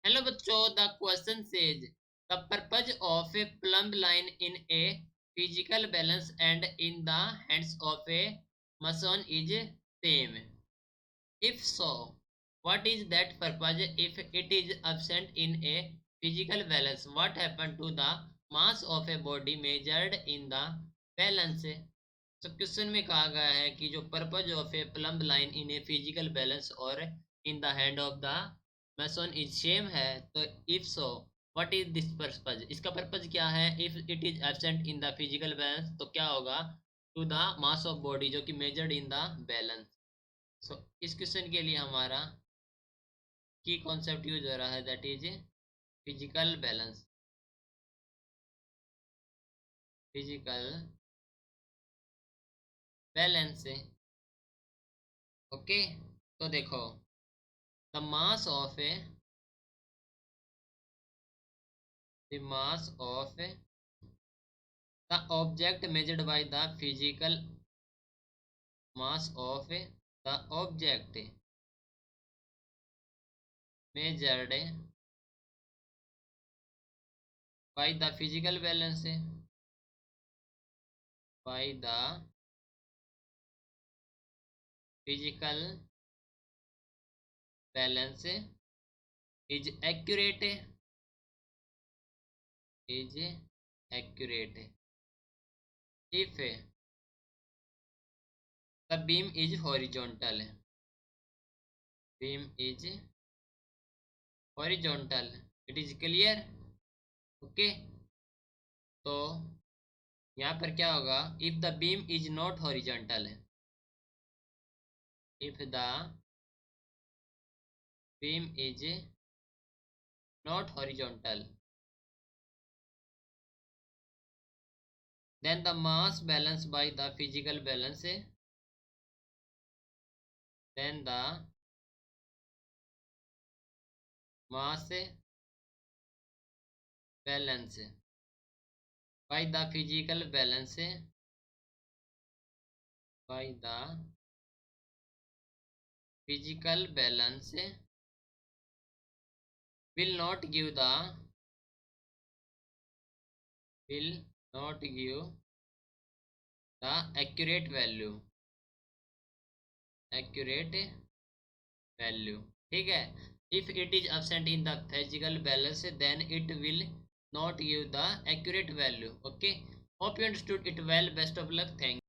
Hello बच्चों, the question says the purpose of a plumb line in a physical balance and in the hands of a mason is same. If so, what is that purpose if it is absent in a physical balance? What happened to the mass of a body measured in the balance? तो question में कहा गया है कि जो purpose of a plumb line in a physical balance और in the hand of the mason is same है. तो if so what is this purpose, इसका पर्पज क्या है. If it is absent in the physical balance तो क्या होगा, to the mass of body जो कि measured in the balance. So इस क्वेश्चन के लिए हमारा की कॉन्सेप्ट यूज हो रहा है, that is physical balance. Physical balance. Okay, तो देखो, the mass of A the mass of the object measured by the physical mass of the object measured by the physical balance by the physical balance is accurate is accurate if the beam is horizontal. Beam is horizontal. It is clear. Okay, तो यहाँ पर क्या होगा, if the beam is not horizontal. If the beam is not horizontal, then the mass balance by the physical balance, then the mass balance by the physical balance by the physical balance will not give the will not give the accurate value. Accurate value. ठीक है. If it is absent in the physical balance, then it will not give the accurate value. Okay. Hope you understood it well. Best of luck. Thank you.